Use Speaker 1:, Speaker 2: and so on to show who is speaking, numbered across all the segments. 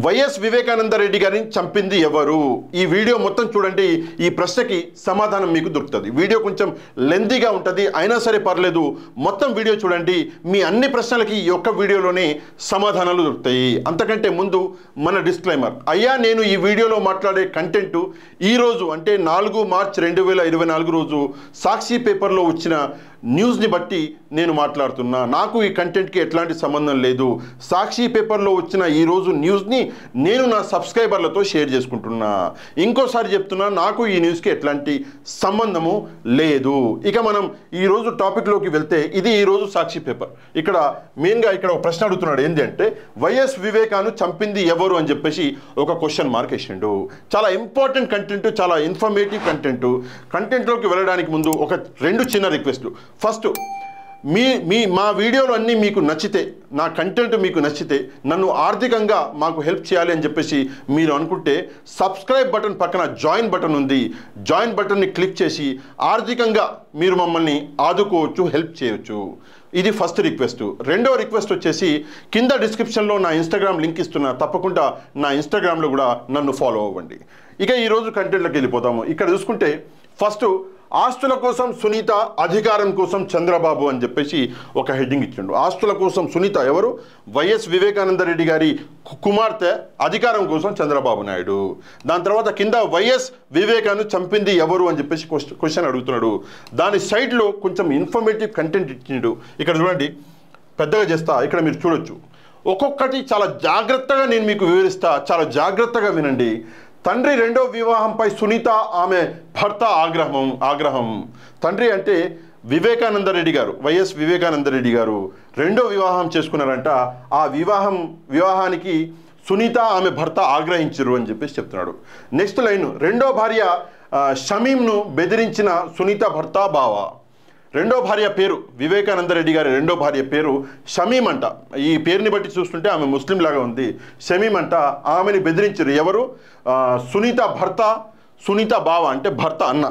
Speaker 1: YS Vivekananda Reddy గారిని చంపింది ఎవరు? ఈ వీడియో మొత్తం చూడండి. ఈ ప్రశ్నకి సమాధానం మీకు దొరుకుతుంది. వీడియో కొంచెం లెంతీగా ఉంటుంది, అయినా సరే పర్లేదు, మొత్తం వీడియో చూడండి. మీ అన్ని ప్రశ్నలకి ఈ ఒక్క వీడియోలోనే సమాధానాలు దొరుకుతాయి. అంతకంటే ముందు మన డిస్క్లైమర్. అయ్యా, నేను ఈ వీడియోలో మాట్లాడే కంటెంట్ ఈరోజు అంటే 4 మార్చ్ 2024 రోజు సాక్షి పేపర్లో వచ్చిన న్యూస్ని బట్టి నేను మాట్లాడుతున్నా. నాకు ఈ కంటెంట్కి ఎట్లాంటి సంబంధం లేదు. సాక్షి పేపర్లో వచ్చిన ఈరోజు న్యూస్ని నేను నా సబ్స్క్రైబర్లతో షేర్ చేసుకుంటున్నా. ఇంకోసారి చెప్తున్నా, నాకు ఈ న్యూస్కి ఎట్లాంటి సంబంధము లేదు. ఇక మనం ఈరోజు టాపిక్లోకి వెళ్తే, ఇది ఈరోజు సాక్షి పేపర్. ఇక్కడ మెయిన్గా ఇక్కడ ఒక ప్రశ్న అడుగుతున్నాడు. ఏంటి అంటే, వైఎస్ వివేకాను చంపింది ఎవరు అని చెప్పేసి ఒక క్వశ్చన్ మార్క్ వేసిండు. చాలా ఇంపార్టెంట్ కంటెంట్, చాలా ఇన్ఫర్మేటివ్ కంటెంట్లోకి వెళ్ళడానికి ముందు ఒక 2 చిన్న రిక్వెస్ట్లు. ఫస్ట్, మా వీడియోలు అన్నీ మీకు నచ్చితే, నా కంటెంట్ మీకు నచ్చితే, నన్ను ఆర్థికంగా మాకు హెల్ప్ చేయాలి అని చెప్పేసి మీరు అనుకుంటే, సబ్స్క్రైబ్ బటన్ పక్కన జాయిన్ బటన్ ఉంది. జాయిన్ బటన్ని క్లిక్ చేసి ఆర్థికంగా మీరు మమ్మల్ని ఆదుకోవచ్చు, హెల్ప్ చేయవచ్చు. ఇది ఫస్ట్ రిక్వెస్ట్. రెండో రిక్వెస్ట్ వచ్చేసి, కింద డిస్క్రిప్షన్లో నా ఇన్స్టాగ్రామ్ లింక్ ఇస్తున్నా, తప్పకుండా నా ఇన్స్టాగ్రామ్లో కూడా నన్ను ఫాలో అవ్వండి. ఇక ఈరోజు కంటెంట్లోకి వెళ్ళిపోతాము. ఇక్కడ చూసుకుంటే ఫస్ట్, ఆస్తుల కోసం సునీత, అధికారం కోసం చంద్రబాబు అని చెప్పేసి ఒక హెడ్డింగ్ ఇచ్చిండు. ఆస్తుల కోసం సునీత ఎవరు? వైఎస్ వివేకానంద రెడ్డి గారి కుమార్తె. అధికారం కోసం చంద్రబాబు నాయుడు. దాని తర్వాత కింద వైఎస్ వివేకాను చంపింది ఎవరు అని చెప్పేసి క్వశ్చన్ అడుగుతున్నాడు. దాని సైడ్లో కొంచెం ఇన్ఫర్మేటివ్ కంటెంట్ ఇచ్చిండు. ఇక్కడ చూడండి, పెద్దగా చేస్తా, ఇక్కడ మీరు చూడొచ్చు. ఒక్కొక్కటి చాలా జాగ్రత్తగా నేను మీకు వివరిస్తా, చాలా జాగ్రత్తగా వినండి. తండ్రి రెండో వివాహంపై సునీత, ఆమె భర్త ఆగ్రహం. తండ్రి అంటే వివేకానంద రెడ్డి గారు, వైఎస్ వివేకానంద రెడ్డి గారు రెండో వివాహం చేసుకున్నారంట. ఆ వివాహానికి సునీత, ఆమె భర్త ఆగ్రహించరు అని చెప్పేసి చెప్తున్నాడు. నెక్స్ట్ లైన్, రెండో భార్య షమీంను బెదిరించిన సునీత భర్త బావ. రెండో భార్య పేరు, వివేకానంద రెడ్డి గారి రెండో భార్య పేరు షమీం అంట. ఈ పేరుని బట్టి చూస్తుంటే ఆమె ముస్లిం లాగా ఉంది. షమీం అంట. ఆమెని బెదిరించారు ఎవరు? సునీత భర్త, సునీత బావ అంటే భర్త అన్న.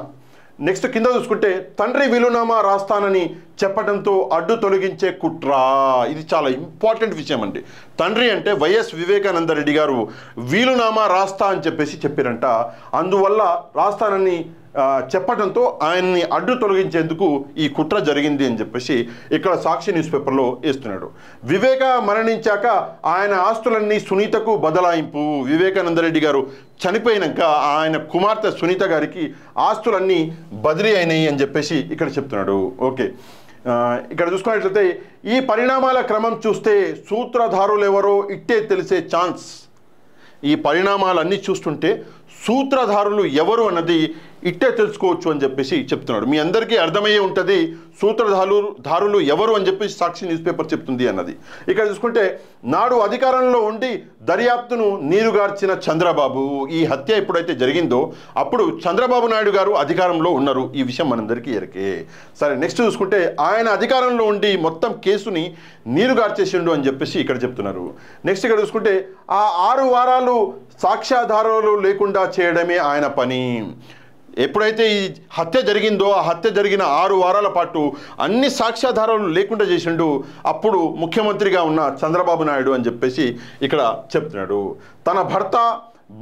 Speaker 1: నెక్స్ట్ కింద చూసుకుంటే, తండ్రి వీలునామా రాస్తానని చెప్పడంతో అడ్డు తొలగించే కుట్ర. ఇది చాలా ఇంపార్టెంట్ విషయం అండి. తండ్రి అంటే వైఎస్ వివేకానంద రెడ్డి గారు వీలునామా రాస్తా అని చెప్పేసి చెప్పారంట. అందువల్ల రాస్తానని చెప్పడంతో ఆయన్ని అడ్డు తొలగించేందుకు ఈ కుట్ర జరిగింది అని చెప్పేసి ఇక్కడ సాక్షి న్యూస్ పేపర్లో వేస్తున్నాడు. వివేక మరణించాక ఆయన ఆస్తులన్నీ సునీతకు బదలాయింపు. వివేకానంద రెడ్డి గారు చనిపోయినాక ఆయన కుమార్తె సునీత గారికి ఆస్తులన్నీ బదిలీ అయినాయి అని చెప్పేసి ఇక్కడ చెప్తున్నాడు. ఓకే, ఇక్కడ చూసుకున్నట్లయితే ఈ పరిణామాల క్రమం చూస్తే సూత్రధారులు ఎవరో ఇట్టే తెలిసే ఛాన్స్. ఈ పరిణామాలన్నీ చూస్తుంటే సూత్రధారులు ఎవరు అన్నది ఇట్టే తెలుసుకోవచ్చు అని చెప్పేసి చెప్తున్నాడు. మీ అందరికీ అర్థమయ్యే ఉంటుంది సూత్రధారులు ఎవరు అని చెప్పేసి సాక్షి న్యూస్ పేపర్ చెప్తుంది అన్నది. ఇక్కడ చూసుకుంటే, నాడు అధికారంలో ఉండి దర్యాప్తును నీరుగార్చిన చంద్రబాబు. ఈ హత్య ఎప్పుడైతే జరిగిందో అప్పుడు చంద్రబాబు నాయుడు గారు అధికారంలో ఉన్నారు. ఈ విషయం మనందరికీ ఎరకే. సరే, నెక్స్ట్ చూసుకుంటే, ఆయన అధికారంలో ఉండి మొత్తం కేసుని నీరుగార్చేసిండు అని చెప్పేసి ఇక్కడ చెప్తున్నారు. నెక్స్ట్ ఇక్కడ చూసుకుంటే, ఆ 6 వారాలు సాక్ష్యాధారాలు లేకుండా చేయడమే ఆయన పని. ఎప్పుడైతే ఈ హత్య జరిగిందో ఆ హత్య జరిగిన 6 వారాల పాటు అన్ని సాక్ష్యాధారాలు లేకుండా చేసిండు అప్పుడు ముఖ్యమంత్రిగా ఉన్న చంద్రబాబు నాయుడు అని చెప్పేసి ఇక్కడ చెప్తున్నాడు. తన భర్త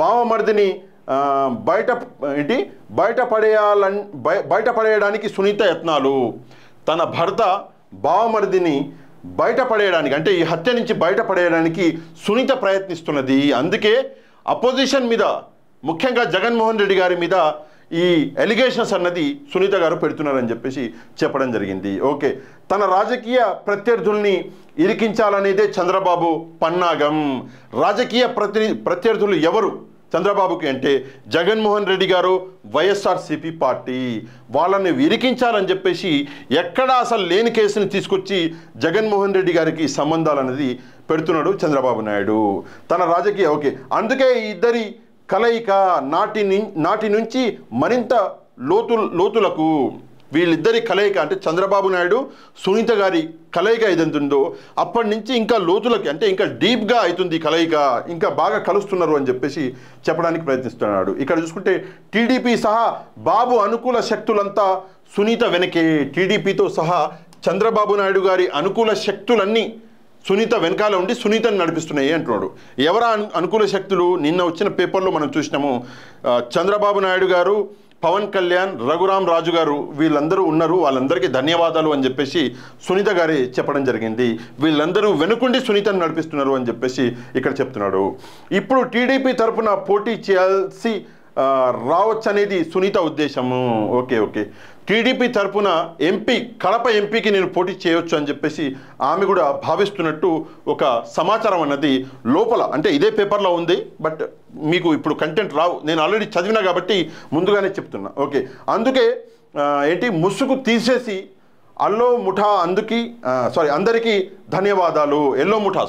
Speaker 1: బావమరిదిని బయటపడేయడానికి సునీత యత్నాలు. తన భర్త బావమరిదిని బయటపడేయడానికి అంటే ఈ హత్య నుంచి బయటపడేయడానికి సునీత ప్రయత్నిస్తున్నది. అందుకే అపోజిషన్ మీద, ముఖ్యంగా జగన్మోహన్ రెడ్డి గారి మీద ఈ ఎలిగేషన్స్ అన్నది సునీత గారు పెడుతున్నారని చెప్పేసి చెప్పడం జరిగింది. ఓకే, తన రాజకీయ ప్రత్యర్థుల్ని ఇరికించాలనేదే చంద్రబాబు పన్నాగం. రాజకీయ ప్రత్యర్థులు ఎవరు చంద్రబాబుకి అంటే జగన్మోహన్ రెడ్డి గారు, వైఎస్ఆర్సీపీ పార్టీ. వాళ్ళని ఇరికించాలని చెప్పేసి ఎక్కడా అసలు లేని కేసుని తీసుకొచ్చి జగన్మోహన్ రెడ్డి గారికి సంబంధాలు అనేది పెడుతున్నాడు చంద్రబాబు నాయుడు తన రాజకీయ. ఓకే, అందుకే ఇద్దరి కలయిక నాటి నుంచి మరింత లోతులకు, వీళ్ళిద్దరి కలయిక అంటే చంద్రబాబు నాయుడు సునీత గారి కలయిక ఏదంటుందో అప్పటి నుంచి ఇంకా లోతులకి అంటే ఇంకా డీప్గా అవుతుంది కలయిక, ఇంకా బాగా కలుస్తున్నారు అని చెప్పేసి చెప్పడానికి ప్రయత్నిస్తున్నాడు. ఇక్కడ చూసుకుంటే టీడీపీ సహా బాబు అనుకూల శక్తులంతా సునీత వెనకే. టీడీపీతో సహా చంద్రబాబు నాయుడు గారి అనుకూల శక్తులన్నీ సునీత వెనకాల ఉండి సునీతని నడిపిస్తున్నాయి అంటున్నాడు. ఎవరా అనుకూల శక్తులు? నిన్న వచ్చిన పేపర్లో మనం చూసినాము, చంద్రబాబు నాయుడు గారు, పవన్ కళ్యాణ్, రఘురామ్ రాజు గారు వీళ్ళందరూ ఉన్నారు, వాళ్ళందరికీ ధన్యవాదాలు అని చెప్పేసి సునీత గారే చెప్పడం జరిగింది. వీళ్ళందరూ వెనుకుండి సునీతను నడిపిస్తున్నారు అని చెప్పేసి ఇక్కడ చెప్తున్నాడు. ఇప్పుడు టీడీపీ తరఫున పోటీ చేయాల్సి రావచ్చు అనేది సునీత ఉద్దేశము. ఓకే ఓకే, టీడీపీ తరఫున ఎంపీ, కడప ఎంపీకి నేను పోటీ చేయొచ్చు అని చెప్పేసి ఆమె కూడా భావిస్తున్నట్టు ఒక సమాచారం అన్నది లోపల, అంటే ఇదే పేపర్లో ఉంది, బట్ మీకు ఇప్పుడు కంటెంట్ రావు, నేను ఆల్రెడీ చదివినా కాబట్టి ముందుగానే చెప్తున్నా. ఓకే, అందుకే ముసుగు తీసేసి అల్లో ముఠా అందరికీ ధన్యవాదాలు, ఎల్లో ముఠా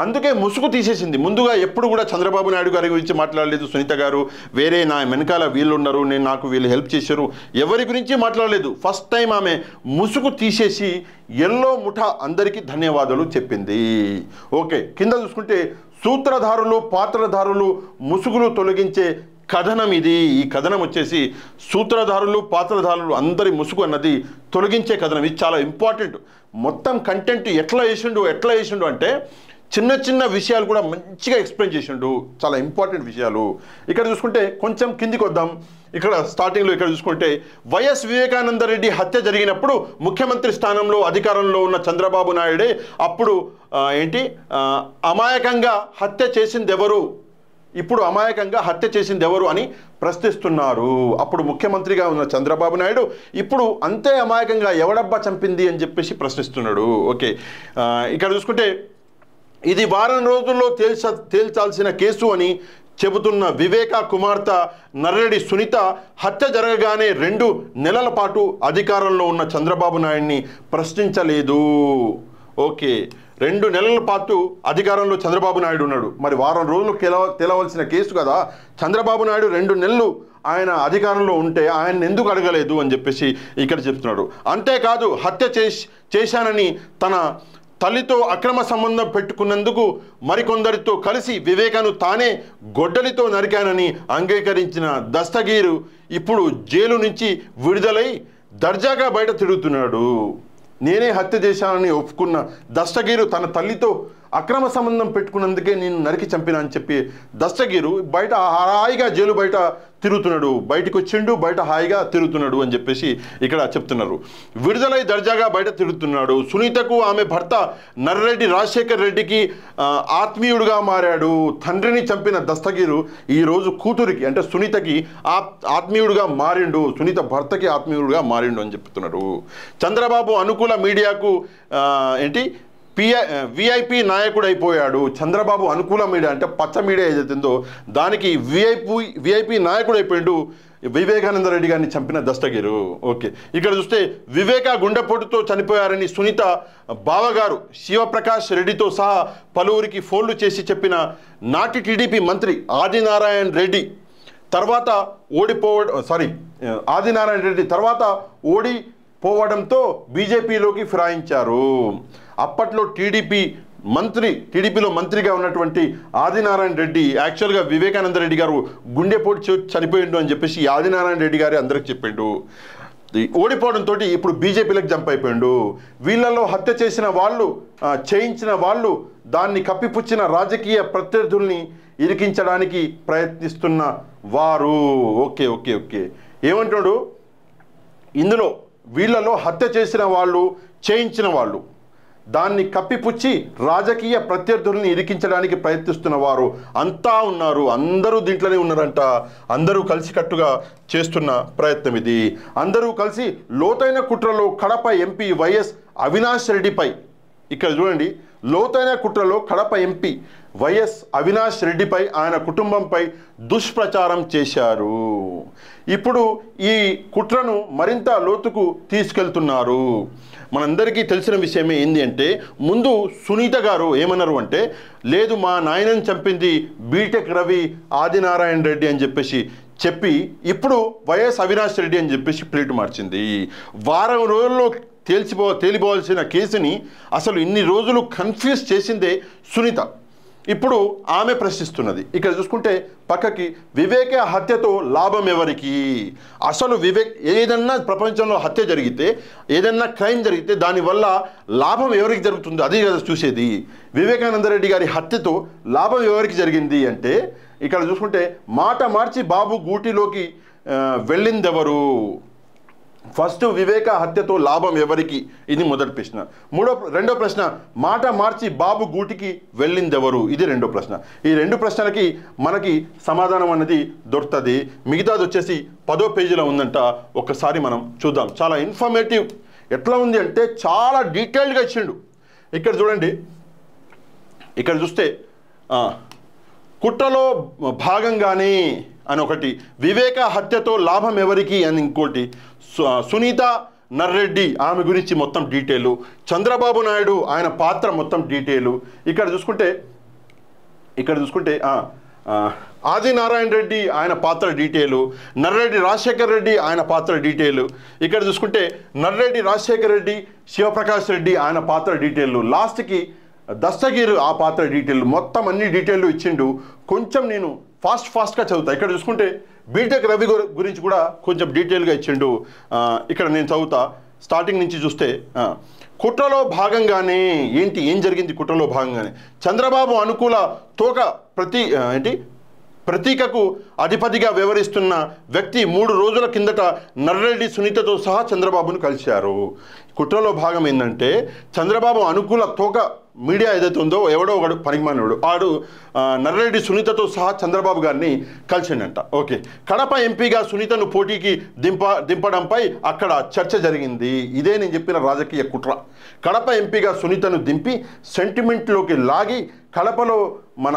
Speaker 1: అందుకే ముసుగు తీసేసింది. ముందుగా ఎప్పుడు కూడా చంద్రబాబు నాయుడు గారి గురించి మాట్లాడలేదు సునీత గారు, వేరే నా వెనకాల వీళ్ళు ఉన్నారు, నాకు వీళ్ళు హెల్ప్ చేశారు, ఎవరి గురించి మాట్లాడలేదు. ఫస్ట్ టైం ఆమె ముసుగు తీసేసి ఎల్లో ముఠా అందరికీ ధన్యవాదాలు చెప్పింది. ఓకే, కింద చూసుకుంటే సూత్రధారులు, పాత్రధారులు, ముసుగులు తొలగించే కథనం ఇది. ఈ కథనం వచ్చేసి సూత్రధారులు, పాత్రధారులు అందరి ముసుగు అన్నది తొలగించే కథనం. ఇది చాలా ఇంపార్టెంట్. మొత్తం కంటెంట్ ఎట్లా చేసిండు అంటే చిన్న చిన్న విషయాలు కూడా మంచిగా ఎక్స్ప్లెయిన్ చేసిండు, చాలా ఇంపార్టెంట్ విషయాలు. ఇక్కడ చూసుకుంటే కొంచెం కిందికి వద్దాం. ఇక్కడ స్టార్టింగ్లో ఇక్కడ చూసుకుంటే వైఎస్ వివేకానంద రెడ్డి హత్య జరిగినప్పుడు ముఖ్యమంత్రి స్థానంలో అధికారంలో ఉన్న చంద్రబాబు నాయుడే అప్పుడు అమాయకంగా హత్య చేసింది ఎవరు, ఇప్పుడు అమాయకంగా హత్య చేసింది ఎవరు అని ప్రశ్నిస్తున్నారు. అప్పుడు ముఖ్యమంత్రిగా ఉన్న చంద్రబాబు నాయుడు ఇప్పుడు అంతే అమాయకంగా ఎవడబ్బా చంపింది అని చెప్పేసి ప్రశ్నిస్తున్నాడు. ఓకే, ఇక్కడ చూసుకుంటే ఇది వారం రోజుల్లో తేల్చాల్సిన కేసు అని చెబుతున్న వివేకా కుమార్తె నర్రెడ్డి సునీత హత్య జరగగానే 2 నెలల పాటు అధికారంలో ఉన్న చంద్రబాబు నాయుడిని ప్రశ్నించలేదు. ఓకే, 2 నెలల పాటు అధికారంలో చంద్రబాబు నాయుడు ఉన్నాడు, మరి వారం రోజులు తేలవలసిన కేసు కదా. చంద్రబాబు నాయుడు 2 నెలలు ఆయన అధికారంలో ఉంటే ఆయన ఎందుకు అడగలేదు అని చెప్పేసి ఇక్కడ చెప్తున్నాడు. అంతేకాదు హత్య చేశానని తన తల్లితో అక్రమ సంబంధం పెట్టుకున్నందుకు మరికొందరితో కలిసి వివేకాను తానే గొడ్డలితో నరికానని అంగీకరించిన దస్తగీరు ఇప్పుడు జైలు నుంచి విడుదలై దర్జాగా బయట తిరుగుతున్నాడు. నేనే హత్య చేశానని ఒప్పుకున్న దస్తగీరు తన తల్లితో అక్రమ సంబంధం పెట్టుకున్నందుకే నేను నరికి చంపినా అని చెప్పి దస్తగీరు బయట హాయిగా జైలు బయట తిరుగుతున్నాడు, బయటకు వచ్చిండు, బయట హాయిగా తిరుగుతున్నాడు అని చెప్పేసి ఇక్కడ చెప్తున్నారు. విడుదలై దర్జాగా బయట తిరుగుతున్నాడు. సునీతకు ఆమె భర్త నర్రెడ్డి రాజశేఖర్ రెడ్డికి ఆత్మీయుడుగా మారాడు. తండ్రిని చంపిన దస్తగీరు ఈరోజు కూతురికి అంటే సునీతకి ఆత్మీయుడుగా మారిండు, సునీత భర్తకి ఆత్మీయుడుగా మారిండు అని చెప్తున్నారు. చంద్రబాబు అనుకూల మీడియాకు విఐపి నాయకుడు అయిపోయాడు. చంద్రబాబు అనుకూల మీడియా అంటే పచ్చ మీడియా ఏదైతుందో దానికి విఐపి నాయకుడు అయిపోయాడు వివేకానంద రెడ్డి గారిని చంపిన దస్తగిరు. ఓకే, ఇక్కడ చూస్తే వివేక గుండెపోటుతో చనిపోయారని సునీత బావగారు శివప్రకాష్ రెడ్డితో సహా పలువురికి ఫోన్లు చేసి చెప్పిన నాటి టీడీపీ మంత్రి ఆదినారాయణ రెడ్డి తర్వాత ఓడిపోవడంతో బీజేపీలోకి ఫిరాయించారు. అప్పట్లో టీడీపీలో మంత్రిగా ఉన్నటువంటి ఆదినారాయణ రెడ్డి యాక్చువల్గా వివేకానంద రెడ్డి గారు గుండెపోటు చనిపోయిండు అని చెప్పేసి ఆదినారాయణ రెడ్డి గారే అందరికి చెప్పిండు. ఓడిపోవడంతో ఇప్పుడు బీజేపీలకు జంప్ అయిపోయిండు. వీళ్ళలో హత్య చేయించిన వాళ్ళు దాన్ని కప్పిపుచ్చిన రాజకీయ ప్రత్యర్థుల్ని ఇరికించడానికి ప్రయత్నిస్తున్న వారు. ఓకే ఓకే ఓకే ఏమంటాడు ఇందులో, వీళ్ళలో హత్య చేయించిన వాళ్ళు దాన్ని కప్పిపుచ్చి రాజకీయ ప్రత్యర్థుల్ని ఇరికించడానికి ప్రయత్నిస్తున్న వారు అంతా ఉన్నారు, అందరూ దీంట్లోనే ఉన్నారంట. అందరూ కలిసికట్టుగా చేస్తున్న ప్రయత్నం ఇది. అందరూ కలిసి లోతైన కుట్రలో కడప ఎంపీ వైఎస్ అవినాష్ రెడ్డిపై, ఇక్కడ చూడండి, లోతైన కుట్రలో కడప ఎంపీ వైఎస్ అవినాష్ రెడ్డిపై ఆయన కుటుంబంపై దుష్ప్రచారం చేశారు. ఇప్పుడు ఈ కుట్రను మరింత లోతుకు తీసుకెళ్తున్నారు. మనందరికీ తెలిసిన విషయమే ఏంది అంటే, ముందు సునీత గారు ఏమన్నారు అంటే, లేదు మా నాయనని చంపింది బీటెక్ రవి ఆదినారాయణ రెడ్డి అని చెప్పి ఇప్పుడు వైఎస్ అవినాష్ రెడ్డి అని చెప్పేసి ప్లేట్ మార్చింది. వారం రోజుల్లో తేలిపోవాల్సిన కేసుని అసలు ఇన్ని రోజులు కన్ఫ్యూజ్ చేసిందే సునీత. ఇప్పుడు ఆమె ప్రశ్నిస్తున్నది. ఇక్కడ చూసుకుంటే పక్కకి వివేక హత్యతో లాభం ఎవరికి? అసలు ఏదన్నా ప్రపంచంలో హత్య జరిగితే, ఏదన్నా క్రైమ్ జరిగితే దానివల్ల లాభం ఎవరికి జరుగుతుందో అది కదా చూసేది. వివేకానందరెడ్డి గారి హత్యతో లాభం ఎవరికి జరిగింది అంటే ఇక్కడ చూసుకుంటే మాట మార్చి బాబు గూటిలోకి వెళ్ళిందెవరు? ఫస్ట్ వివేక హత్యతో లాభం ఎవరికి? ఇది మొదటి ప్రశ్న. రెండో ప్రశ్న మాట మార్చి బాబు గూటికి వెళ్ళిందెవరు? ఇది రెండో ప్రశ్న. ఈ రెండు ప్రశ్నలకి మనకి సమాధానం అనేది దొరుకుతుంది. మిగతాది వచ్చేసి 10వ పేజీలో ఉందంట. ఒక్కసారి మనం చూద్దాం. చాలా ఇన్ఫర్మేటివ్. ఎట్లా ఉంది అంటే చాలా డీటెయిల్డ్గా ఇచ్చిండు. ఇక్కడ చూడండి, ఇక్కడ చూస్తే కుట్రలో భాగంగానే అని ఒకటి, వివేక హత్యతో లాభం ఎవరికి అని ఇంకోటి, సునీత నర్రెడ్డి ఆమె గురించి మొత్తం డీటెయిలు, చంద్రబాబు నాయుడు ఆయన పాత్ర మొత్తం డీటెయిలు. ఇక్కడ చూసుకుంటే ఆదినారాయణ రెడ్డి ఆయన పాత్ర డీటెయిలు, నర్రెడ్డి రాజశేఖర్ రెడ్డి ఆయన పాత్ర డీటెయిలు. ఇక్కడ చూసుకుంటే నర్రెడ్డి రాజశేఖర్ రెడ్డి, శివప్రకాష్ రెడ్డి ఆయన పాత్ర డీటెయిలు, లాస్ట్కి దస్తగిరి ఆ పాత్ర డీటెయిల్, మొత్తం అన్ని డీటెయిల్లు ఇచ్చిండు. కొంచెం నేను ఫాస్ట్గా చదువుతా. ఇక్కడ చూసుకుంటే బీటెక్ రవి గురించి కూడా కొంచెం డీటెయిల్గా ఇచ్చిండు. ఇక్కడ నేను చదువుతా. స్టార్టింగ్ నుంచి చూస్తే కుట్రలో భాగంగానే ఏం జరిగింది? కుట్రలో భాగంగానే చంద్రబాబు అనుకూల తోక ప్రతీకకు అధిపతిగా వ్యవహరిస్తున్న వ్యక్తి 3 రోజుల కిందట నర్రెడ్డి సునీతతో సహా చంద్రబాబును కలిశారు. కుట్రలో భాగం ఏంటంటే చంద్రబాబు అనుకూల తోక మీడియా ఏదైతే ఉందో ఎవడో ఒకడు పనికిమాలినోడు ఆడు నర్రెడ్డి సునీతతో సహా చంద్రబాబు గారిని కలిసిండంట. ఓకే, కడప ఎంపీగా సునీతను పోటీకి దింపడంపై అక్కడ చర్చ జరిగింది. ఇదే నేను చెప్పిన రాజకీయ కుట్ర. కడప ఎంపీగా సునీతను దింపి సెంటిమెంట్లోకి లాగి కడపలో మన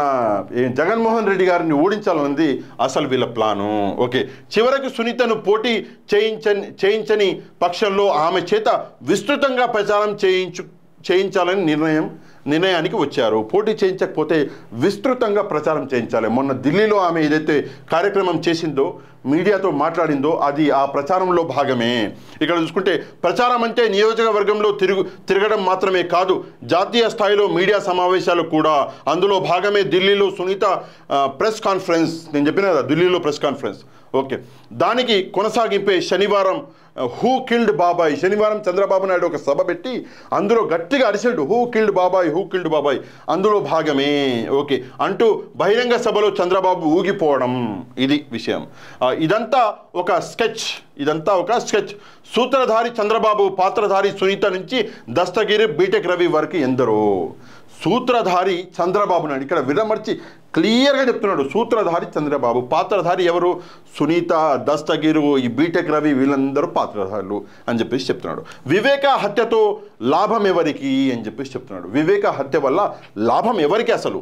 Speaker 1: జగన్మోహన్ రెడ్డి గారిని ఓడించాలన్నది అసలు వీళ్ళ ప్లాను. ఓకే, చివరికి సునీతను పోటీ చేయించని పక్షంలో ఆమె చేత విస్తృతంగా ప్రచారం చేయించాలని నిర్ణయానికి వచ్చారు. పోటీ చేయించకపోతే విస్తృతంగా ప్రచారం చేయించాలి. మొన్న ఢిల్లీలో ఆమె ఏదైతే కార్యక్రమం చేసిందో, మీడియాతో మాట్లాడిందో అది ఆ ప్రచారంలో భాగమే. ఇక్కడ చూసుకుంటే ప్రచారం అంటే నియోజకవర్గంలో తిరగడం మాత్రమే కాదు, జాతీయ స్థాయిలో మీడియా సమావేశాలు కూడా అందులో భాగమే. ఢిల్లీలో సునీత ప్రెస్ కాన్ఫరెన్స్, నేను చెప్పిన కదా ఢిల్లీలో ప్రెస్ కాన్ఫరెన్స్. ఓకే, దానికి కొనసాగింపే శనివారం హూ కిల్డ్ బాబాయ్, శనివారం చంద్రబాబు నాయుడు ఒక సభ పెట్టి అందులో గట్టిగా అరిచాడు, హూ కిల్డ్ బాబాయ్, అందులో భాగమే. ఓకే అంటూ బహిరంగ సభలో చంద్రబాబు ఊగిపోవడం, ఇది విషయం. ఇదంతా ఒక స్కెచ్. సూత్రధారి చంద్రబాబు, పాత్రధారి సునీత నుంచి దస్తగిరి, బీటెక్ రవి వరకు ఎందరో. సూత్రధారి చంద్రబాబు నాయుడు ఇక్కడ విడమర్చి క్లియర్గా చెప్తున్నాడు. సూత్రధారి చంద్రబాబు, పాత్రధారి ఎవరు? సునీత, దస్తగిరు, ఈ బీటెక్ రవి, వీళ్ళందరూ పాత్రధారులు అని చెప్పేసి చెప్తున్నాడు. వివేక హత్యతో లాభం ఎవరికి అని చెప్పేసి చెప్తున్నాడు. వివేక హత్య వల్ల లాభం ఎవరికి? అసలు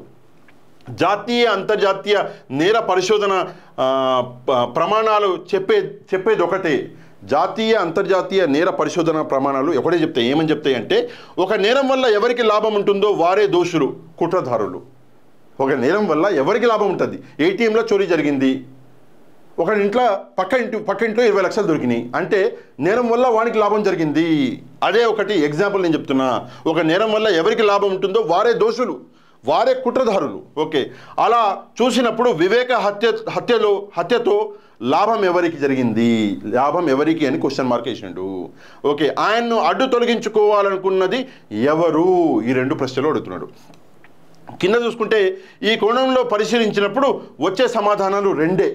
Speaker 1: జాతీయ అంతర్జాతీయ నేర పరిశోధన ప్రమాణాలు చెప్పేది ఒకటే. జాతీయ అంతర్జాతీయ నేర పరిశోధన ప్రమాణాలు ఒకటే చెప్తాయి. ఏమని చెప్తాయి అంటే ఒక నేరం వల్ల ఎవరికి లాభం ఉంటుందో వారే దోషులు, కుట్రధారులు. ఒక నేరం వల్ల ఎవరికి లాభం ఉంటుంది? ఏటీఎంలో చోరీ జరిగింది, ఒక ఇంట్లో పక్క ఇంట్లో 20 లక్షలు దొరికినాయి అంటే నేరం వల్ల వానికి లాభం జరిగింది. అదే ఒకటి ఎగ్జాంపుల్ నేను చెప్తున్నా. ఒక నేరం వల్ల ఎవరికి లాభం ఉంటుందో వారే దోషులు, వారే కుట్రధారులు. ఓకే, అలా చూసినప్పుడు వివేక హత్యతో లాభం ఎవరికి జరిగింది, లాభం ఎవరికి అని క్వశ్చన్ మార్క్ వేసిండు. ఓకే, ఆయన్ను అడ్డు తొలగించుకోవాలనుకున్నది ఎవరు? ఈ 2 ప్రశ్నలు అడుగుతున్నాడు. కింద చూసుకుంటే ఈ కోణంలో పరిశీలించినప్పుడు వచ్చే సమాధానాలు రెండే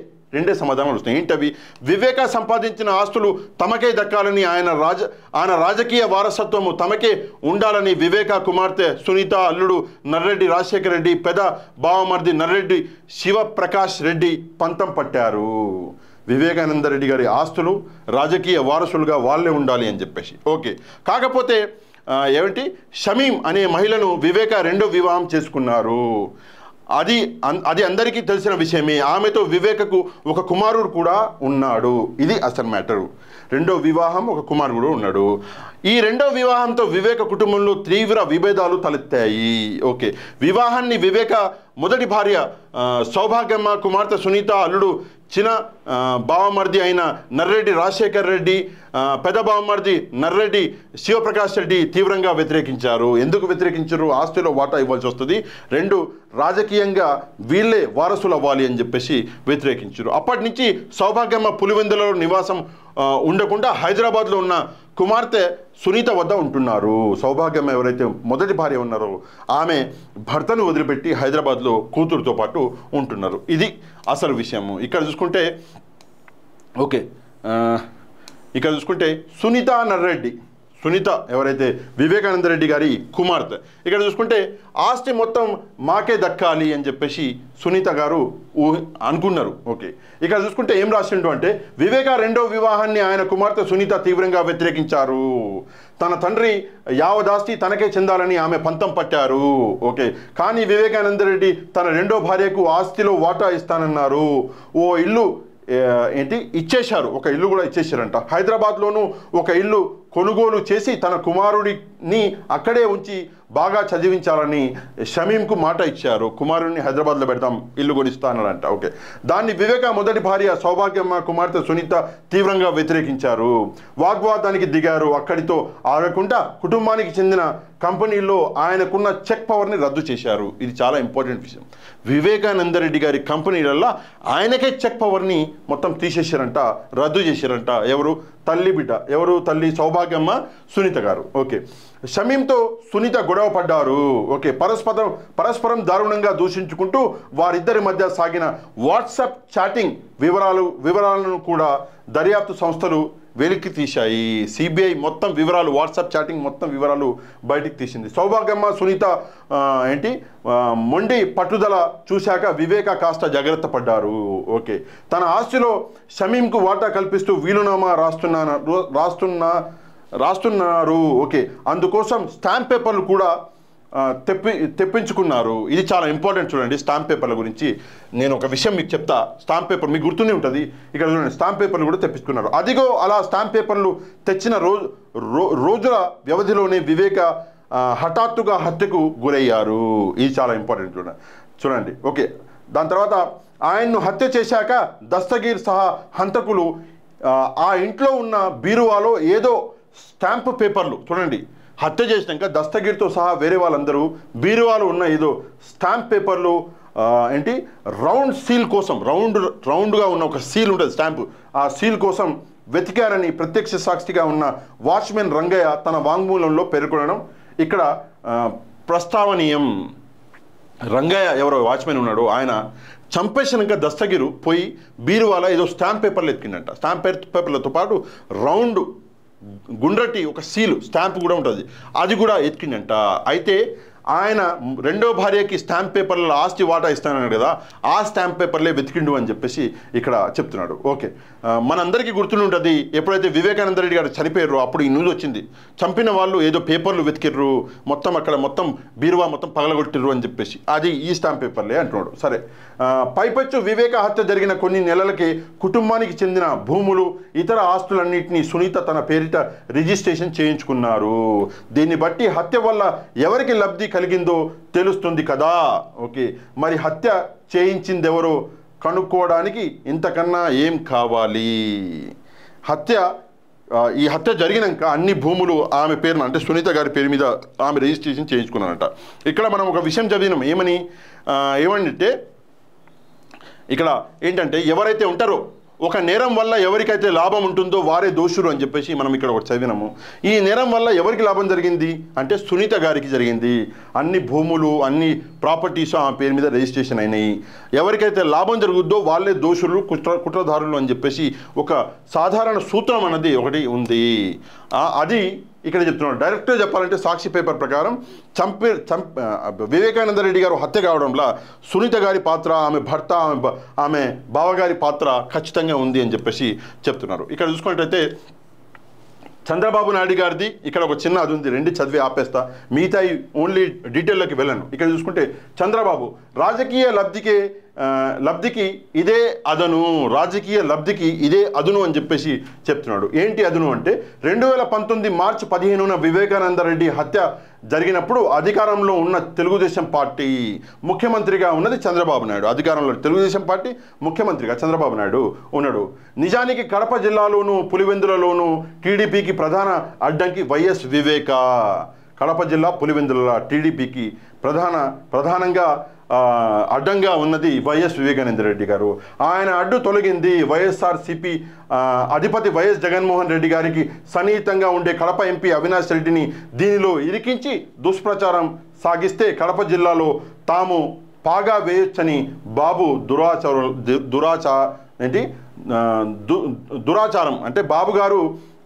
Speaker 1: సమాధానాలు వస్తాయి. ఏంటవి? వివేక సంపాదించిన ఆస్తులు తమకే దక్కాలని, ఆయన రాజకీయ వారసత్వము తమకే ఉండాలని వివేక కుమార్తె సునీత, అల్లుడు నర్రెడ్డి రాజశేఖర రెడ్డి, పెద బావమర్ది నర్రెడ్డి శివప్రకాష్ రెడ్డి పంతం పట్టారు. వివేకానంద రెడ్డి గారి ఆస్తులు రాజకీయ వారసులుగా వాళ్ళే ఉండాలి అని చెప్పేసి. ఓకే, కాకపోతే షమీం అనే మహిళను వివేక 2వ వివాహం చేసుకున్నారు. అది అందరికీ తెలిసిన విషయమే. ఆమెతో వివేకకు ఒక కుమారుడు కూడా ఉన్నాడు. ఇది అసలు మ్యాటరు. రెండో వివాహం, ఒక కుమారుడు ఉన్నాడు. ఈ రెండో వివాహంతో వివేక కుటుంబంలో తీవ్ర విభేదాలు తలెత్తాయి. ఓకే, వివాహాన్ని వివేక మొదటి భార్య సౌభాగ్యమ్మ కుమార్తె సునీత అల్లుడు చిన్న బావమర్ది అయిన నర్రెడ్డి రాజశేఖర్ రెడ్డి, పెద్ద బావమర్ది నర్రెడ్డి శివప్రకాష్ రెడ్డి తీవ్రంగా వ్యతిరేకించారు. ఎందుకు వ్యతిరేకించారు? ఆస్తిలో వాటా ఇవ్వాల్సి వస్తుంది, రెండు రాజకీయంగా వీళ్ళే వారసులు అవ్వాలి అని చెప్పేసి వ్యతిరేకించారు. అప్పటి నుంచి సౌభాగ్యమ్మ పులివెందులలో నివాసం ఉండకుండా హైదరాబాద్లో ఉన్న కుమార్తె సునీత వద్ద ఉంటున్నారు. సౌభాగ్యమ్మ ఎవరైతే మొదటి భార్య ఉన్నారో ఆమె భర్తను వదిలిపెట్టి హైదరాబాద్లో కూతురుతో పాటు ఉంటున్నారు. ఇది అసలు విషయము. ఇక్కడ చూసుకుంటే ఓకే, ఇక్కడ చూసుకుంటే సునీత నర్రెడ్డి, సునీత ఎవరైతే వివేకానంద రెడ్డి గారి కుమార్తె, ఇక్కడ చూసుకుంటే ఆస్తి మొత్తం మాకే దక్కాలి అని చెప్పేసి సునీత గారు అనుకున్నారు. ఓకే, ఇక్కడ చూసుకుంటే ఏం రాసిండు అంటే వివేక రెండో వివాహాన్ని ఆయన కుమార్తె సునీత తీవ్రంగా వ్యతిరేకించారు. తన తండ్రి యావదాస్తి తనకే చెందాలని ఆమె పంతం పట్టారు. ఓకే, కానీ వివేకానంద రెడ్డి తన రెండో భార్యకు ఆస్తిలో వాటా ఇస్తానన్నారు. ఓ ఇల్లు ఇచ్చేశారు, ఒక ఇల్లు కూడా ఇచ్చేశారంట. హైదరాబాద్లోనూ ఒక ఇల్లు కొనుగోలు చేసి తన కుమారుడిని అక్కడే ఉంచి బాగా చదివించాలని షమీంకు మాట ఇచ్చారు. కుమారుడిని హైదరాబాద్లో పెడతాం, ఇల్లు కొనిస్తానంట. ఓకే, దాన్ని వివేక మొదటి భార్య సౌభాగ్యమ్మ కుమార్తె సునీత తీవ్రంగా వ్యతిరేకించారు, వాగ్వాదానికి దిగారు. అక్కడితో ఆగకుండా కుటుంబానికి చెందిన కంపెనీల్లో ఆయనకున్న చెక్ పవర్ని రద్దు చేశారు. ఇది చాలా ఇంపార్టెంట్ విషయం. వివేకానంద రెడ్డి గారి కంపెనీలలో ఆయనకే చెక్ పవర్ని మొత్తం తీసేశారంట, రద్దు చేశారంట. ఎవరు? తల్లి బిడ్డ, ఎవరు? తల్లి సౌభాగ్యమ్మ సునీత గారు. ఓకే, షమీంతో సునీత గొడవ పడ్డారు. ఓకే, పరస్పరం దారుణంగా దూషించుకుంటూ వారిద్దరి మధ్య సాగిన వాట్సాప్ చాటింగ్ వివరాలను కూడా దర్యాప్తు సంస్థలు వెలికి తీశాయి. సిబిఐ మొత్తం వివరాలు, వాట్సాప్ చాటింగ్ మొత్తం వివరాలు బయటికి తీసింది. సౌభాగ్యమ్మ సునీత మొండి పట్టుదల చూశాక వివేక కాస్త జాగ్రత్త పడ్డారు. ఓకే, తన ఆస్తిలో షమీంకు వాటా కల్పిస్తూ వీలునామా రాస్తున్నారు. ఓకే, అందుకోసం స్టాంప్ పేపర్లు కూడా తెప్పించుకున్నారు. ఇది చాలా ఇంపార్టెంట్. చూడండి, స్టాంప్ పేపర్ల గురించి నేను ఒక విషయం మీకు చెప్తా. స్టాంప్ పేపర్ మీకు గుర్తునే ఉంటుంది. ఇక్కడ చూడండి, స్టాంప్ పేపర్లు కూడా తెప్పించుకున్నారు. అదిగో అలా స్టాంప్ పేపర్లు తెచ్చిన రోజుల వ్యవధిలోనే వివేక హఠాత్తుగా హత్యకు గురయ్యారు. ఇది చాలా ఇంపార్టెంట్. చూడండి. ఓకే, దాని తర్వాత ఆయన్ను హత్య చేశాక దస్తగీర్ సహా హంతకులు ఆ ఇంట్లో ఉన్న బీరువాలో ఏదో స్టాంప్ పేపర్లు, చూడండి, హత్య చేసినాక దస్తగీర్తో సహా వేరే వాళ్ళందరూ బీరువాలో ఉన్న ఏదో స్టాంప్ పేపర్లు రౌండ్ సీల్ కోసం, రౌండ్గా ఉన్న ఒక సీల్ ఉంటుంది స్టాంపు, ఆ సీల్ కోసం వెతికారని ప్రత్యక్ష సాక్షిగా ఉన్న వాచ్మెన్ రంగయ్య తన వాంగ్మూలంలో పేర్కొనడం ఇక్కడ ప్రస్తావనీయం. రంగయ్య ఎవరో వాచ్మెన్ ఉన్నాడు, ఆయన చంపేసినాక దస్తగిరు పోయి బీరువాల ఏదో స్టాంప్ పేపర్లు ఎత్తికిండంట. స్టాంప్ పేపర్లతో పాటు రౌండ్ గుండ్రటి ఒక సీలు స్టాంప్ కూడా ఉంటుంది, అది కూడా ఎత్తికిండంట. అయితే ఆయన రెండో భార్యకి స్టాంప్ పేపర్లలో ఆస్తి వాటా ఇస్తానన్నాడు కదా, ఆ స్టాంప్ పేపర్లే వెతికిండు అని చెప్పేసి ఇక్కడ చెప్తున్నాడు. ఓకే, మనందరికీ గుర్తుండి ఉంటుంది, ఎప్పుడైతే వివేకానంద రెడ్డి గారు చనిపోయారో అప్పుడు ఈ న్యూస్ వచ్చింది, చంపిన వాళ్ళు ఏదో పేపర్లు వెతికిర్రు, మొత్తం అక్కడ మొత్తం బీరువా మొత్తం పగలగొట్టిర్రు అని చెప్పేసి, అది ఈ స్టాంప్ పేపర్లే అంటున్నాడు. సరే, పైపెచ్చు వివేక హత్య జరిగిన కొన్ని నెలలకి కుటుంబానికి చెందిన భూములు ఇతర ఆస్తులన్నింటినీ సునీత తన పేరిట రిజిస్ట్రేషన్ చేయించుకున్నారు. దీన్ని బట్టి హత్య వల్ల ఎవరికి లబ్ధి కలిగిందో తెలుస్తుంది కదా. ఓకే, మరి హత్య చేయించిందెవరో కనుక్కోవడానికి ఇంతకన్నా ఏం కావాలి? ఈ హత్య జరిగినాక అన్ని భూములు ఆమె పేరున, అంటే సునీత గారి పేరు మీద ఆమె రిజిస్ట్రేషన్ చేయించుకున్నారంట. ఇక్కడ మనం ఒక విషయం చదివినాం, ఏమంటే ఇక్కడ ఏంటంటే ఎవరైతే ఉంటారో ఒక నేరం వల్ల ఎవరికైతే లాభం ఉంటుందో వారే దోషులు అని చెప్పేసి మనం ఇక్కడ ఒకటి చదివినాము. ఈ నేరం వల్ల ఎవరికి లాభం జరిగింది అంటే సునీత గారికి జరిగింది. అన్ని భూములు అన్ని ప్రాపర్టీస్ ఆమె పేరు మీద రిజిస్ట్రేషన్ అయినాయి. ఎవరికైతే లాభం జరుగుద్దో వాళ్ళే దోషులు, కుట్రదారులు అని చెప్పేసి ఒక సాధారణ సూత్రం అన్నది ఒకటి ఉంది. అది ఇక్కడ చెప్తున్నాడు. డైరెక్ట్గా చెప్పాలంటే సాక్షి పేపర్ ప్రకారం వివేకానంద రెడ్డి గారు హత్య కావడంలో సునీత గారి పాత్ర, ఆమె భర్త, ఆమె బావగారి పాత్ర ఖచ్చితంగా ఉంది అని చెప్పేసి చెప్తున్నారు. ఇక్కడ చూసుకున్నట్టయితే చంద్రబాబు నాయుడు గారిది ఇక్కడ ఒక చిన్న అది ఉంది, రెండు చదివి ఆపేస్తా, మిగతా ఓన్లీ డీటెయిల్లోకి వెళ్ళను. ఇక్కడ చూసుకుంటే చంద్రబాబు రాజకీయ లబ్ధికే లబ్ధికి ఇదే అదను, రాజకీయ లబ్ధికి ఇదే అదును అని చెప్పేసి చెప్తున్నాడు. ఏంటి అదును అంటే 2019 మార్చి 15న వివేకానంద రెడ్డి హత్య జరిగినప్పుడు అధికారంలో ఉన్న తెలుగుదేశం పార్టీ ముఖ్యమంత్రిగా ఉన్నది చంద్రబాబు నాయుడు. అధికారంలో తెలుగుదేశం పార్టీ ముఖ్యమంత్రిగా చంద్రబాబు నాయుడు ఉన్నాడు. నిజానికి కడప జిల్లాలోను పులివెందులలోను టీడీపీకి ప్రధాన అడ్డంకి వైఎస్ వివేక. కడప జిల్లా పులివెందుల టీడీపీకి ప్రధానంగా అడ్డంగా ఉన్నది వైఎస్ వివేకానంద రెడ్డి గారు. ఆయన అడ్డు తొలగింది వైఎస్ఆర్సీపీ అధిపతి వైఎస్ జగన్మోహన్ రెడ్డి గారికి సన్నిహితంగా ఉండే కడప ఎంపీ అవినాష్ రెడ్డిని దీనిలో ఇరికించి దుష్ప్రచారం సాగిస్తే కడప జిల్లాలో తాము పాగా వేయొచ్చని బాబు దురాచారం అంటే బాబు గారు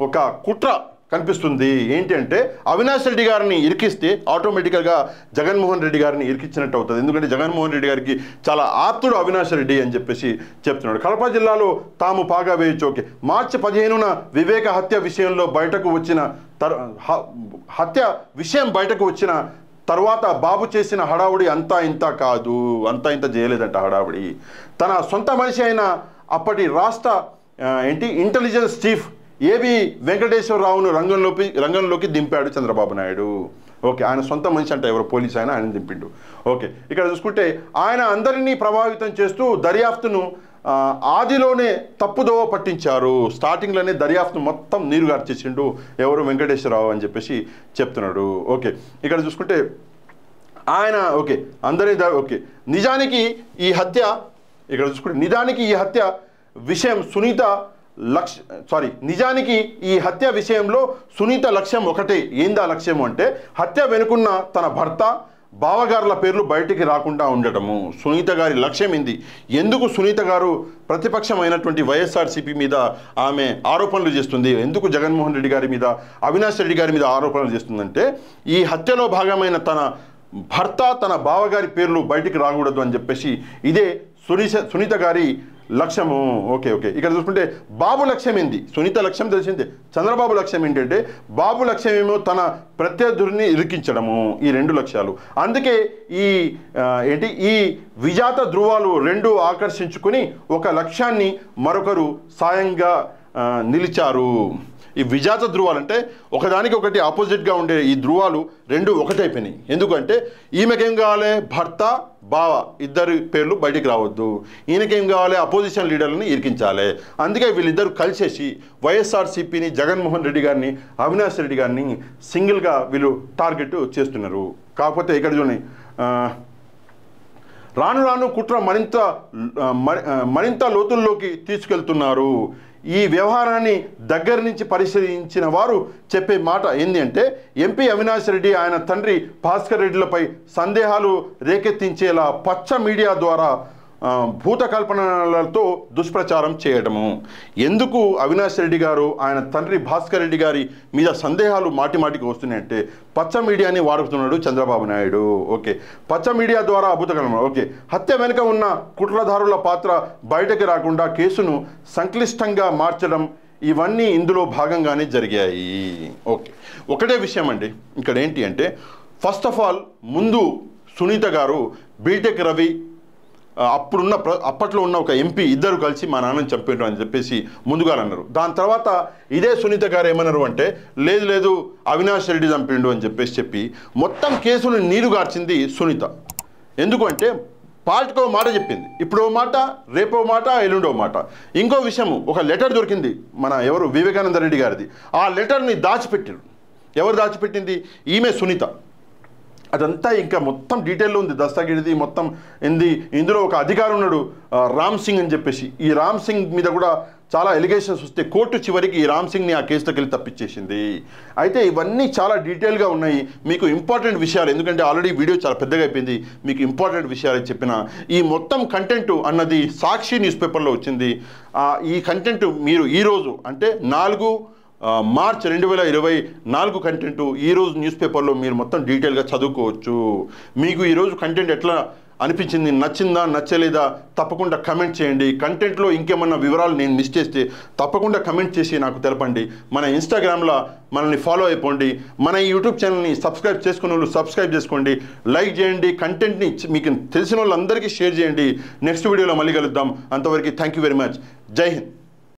Speaker 1: ఒక కుట్ర కనిపిస్తుంది. ఏంటి అంటే అవినాష్ రెడ్డి గారిని ఇరికిస్తే ఆటోమేటిక్గా జగన్మోహన్ రెడ్డి గారిని ఇరికించినట్టు అవుతుంది. ఎందుకంటే జగన్మోహన్ రెడ్డి గారికి చాలా ఆప్తుడు అవినాష్ రెడ్డి అని చెప్పేసి చెప్తున్నాడు. కడప జిల్లాలో తాము పాగా వేయొచ్చు. ఓకే, మార్చి 15న వివేక హత్య విషయంలో బయటకు వచ్చిన తర్వాత బాబు చేసిన హడావుడి అంతా ఇంత కాదు, అంతా ఇంత చేయలేదంట హడావుడి. తన సొంత మనిషి అయిన అప్పటి రాష్ట్ర ఇంటెలిజెన్స్ చీఫ్ ఏబి వెంకటేశ్వరరావును రంగంలోకి దింపాడు చంద్రబాబు నాయుడు. ఓకే, ఆయన సొంత మనిషి అంటే ఎవరు పోలీసు ఆయన దింపిండు. ఓకే, ఇక్కడ చూసుకుంటే ఆయన అందరినీ ప్రభావితం చేస్తూ దర్యాప్తును ఆదిలోనే తప్పుదోవ పట్టించారు. స్టార్టింగ్లోనే దర్యాప్తును మొత్తం నీరు గార్చేసిండు ఎవరు వెంకటేశ్వరరావు అని చెప్పేసి చెప్తున్నాడు. ఓకే, ఇక్కడ చూసుకుంటే ఆయన నిజానికి ఈ హత్య విషయం నిజానికి ఈ హత్య విషయంలో సునీత లక్ష్యం ఒకటే. ఏందా లక్ష్యం అంటే హత్య వెనుకున్న తన భర్త బావగారుల పేర్లు బయటికి రాకుండా ఉండటము. సునీత గారి లక్ష్యం ఏంది? ఎందుకు సునీత గారు ప్రతిపక్షమైనటువంటి వైఎస్ఆర్సీపీ మీద ఆమె ఆరోపణలు చేస్తుంది? ఎందుకు జగన్మోహన్ రెడ్డి గారి మీద అవినాష్ రెడ్డి గారి మీద ఆరోపణలు చేస్తుందంటే ఈ హత్యలో భాగమైన తన భర్త తన బావగారి పేర్లు బయటికి రాకూడదు అని చెప్పేసి ఇదే సునీత గారి లక్ష్యము. ఓకే, ఇక్కడ చూసుకుంటే బాబు లక్ష్యం ఏంది? సునీత లక్ష్యం తెలిసిందే. చంద్రబాబు లక్ష్యం ఏంటంటే బాబు లక్ష్యం ఏమో తన ప్రత్యర్థుల్ని ఇరికించడము. ఈ రెండు లక్ష్యాలు. అందుకే ఈ విజాత ధృవాలు రెండు ఆకర్షించుకుని ఒక లక్ష్యాన్ని మరొకరు సాయంగా నిలిచారు. ఈ విజాత ధృవాలు అంటే ఒకదానికి ఒకటి ఆపోజిట్గా ఉండే ఈ ధృవాలు రెండు ఒకటైపోయినాయి. ఎందుకంటే ఈమెకేం కావాలి? భర్త బావ ఇద్దరి పేర్లు బయటికి రావద్దు. ఈయనకేం కావాలి? అపోజిషన్ లీడర్లని ఇరికించాలి. అందుకే వీళ్ళిద్దరు కలిసేసి వైఎస్ఆర్సీపీని జగన్మోహన్ రెడ్డి గారిని అవినాష్ రెడ్డి గారిని సింగిల్గా వీళ్ళు టార్గెట్ చేస్తున్నారు. కాకపోతే ఇక్కడ చూడండి, రాను కుట్ర మరింత లోతుల్లోకి తీసుకెళ్తున్నారు. ఈ వ్యవహారాన్ని దగ్గర నుంచి పరిశీలించిన వారు చెప్పే మాట ఏంది అంటే ఎంపీ అవినాష్ రెడ్డి ఆయన తండ్రి భాస్కర్ రెడ్డిలపై సందేహాలు రేకెత్తించేలా పచ్చ మీడియా ద్వారా భూత కల్పనలతో దుష్ప్రచారం చేయడము. ఎందుకు అవినాష్ రెడ్డి గారు ఆయన తండ్రి భాస్కర్ రెడ్డి గారి మీద సందేహాలు మాటిమాటికి వస్తున్నాయంటే పచ్చ మీడియాని వాడుతున్నాడు చంద్రబాబు నాయుడు. ఓకే, పచ్చ మీడియా ద్వారా అభూత కల్పన. ఓకే, హత్య వెనుక ఉన్న కుట్రదారుల పాత్ర బయటకు రాకుండా కేసును సంక్లిష్టంగా మార్చడం ఇవన్నీ ఇందులో భాగంగానే జరిగాయి. ఓకే, ఒకటే విషయం అండి ఇక్కడ ఏంటి అంటే ఫస్ట్ ఆఫ్ ఆల్ ముందు సునీత గారు బీటెక్ రవి అప్పట్లో ఉన్న ఒక ఎంపీ ఇద్దరు కలిసి మా నాన్నని చంపారు అని చెప్పేసి ముందుగా అన్నారు. దాని తర్వాత ఇదే సునీత గారు ఏమన్నారు అంటే లేదు అవినాష్ రెడ్డి చంపిండు అని చెప్పి మొత్తం కేసును నీరుగార్చింది సునీత. ఎందుకంటే పార్టీకో మాట చెప్పింది, ఇప్పుడో మాట, రేపో మాట, ఎల్లుండో మాట. ఇంకో విషయము, ఒక లెటర్ దొరికింది ఎవరు వివేకానంద రెడ్డి గారిది. ఆ లెటర్ని దాచిపెట్టారు. ఎవరు దాచిపెట్టింది? ఈమె సునీత. అదంతా ఇంకా మొత్తం డీటెయిల్లో ఉంది, దస్తాగిరిది మొత్తం ఉంది. ఇందులో ఒక అధికారి ఉన్నాడు రామ్ సింగ్ అని చెప్పేసి. ఈ రామ్ సింగ్ మీద కూడా చాలా ఎలిగేషన్స్ వస్తే కోర్టు చివరికి ఈ రామ్ సింగ్ని ఆ కేసులోకి వెళ్ళి తప్పించేసింది. అయితే ఇవన్నీ చాలా డీటెయిల్గా ఉన్నాయి. మీకు ఇంపార్టెంట్ విషయాలు, ఎందుకంటే ఆల్రెడీ వీడియో చాలా పెద్దగా అయిపోయింది, మీకు ఇంపార్టెంట్ విషయాలు చెప్పిన ఈ మొత్తం కంటెంట్ అన్నది సాక్షి న్యూస్ పేపర్లో వచ్చింది. ఈ కంటెంట్ మీరు ఈరోజు అంటే 4 మార్చ్ 2024 కంటెంట్ ఈరోజు న్యూస్ పేపర్లో మీరు మొత్తం డీటెయిల్గా చదువుకోవచ్చు. మీకు ఈరోజు కంటెంట్ ఎట్లా అనిపించింది, నచ్చిందా నచ్చలేదా తప్పకుండా కమెంట్ చేయండి. కంటెంట్లో ఇంకేమన్నా వివరాలు నేను మిస్ చేస్తే తప్పకుండా కమెంట్ చేసి నాకు తెలపండి. మన ఇన్స్టాగ్రామ్లో మనల్ని ఫాలో అయిపోండి. మన యూట్యూబ్ ఛానల్ని సబ్స్క్రైబ్ చేసుకునే వాళ్ళు సబ్స్క్రైబ్ చేసుకోండి, లైక్ చేయండి, కంటెంట్ని మీకు తెలిసిన వాళ్ళందరికీ షేర్ చేయండి. నెక్స్ట్ వీడియోలో మళ్ళీ కలుద్దాం. అంతవరకు థ్యాంక్ యూ వెరీ మచ్. జై హింద్.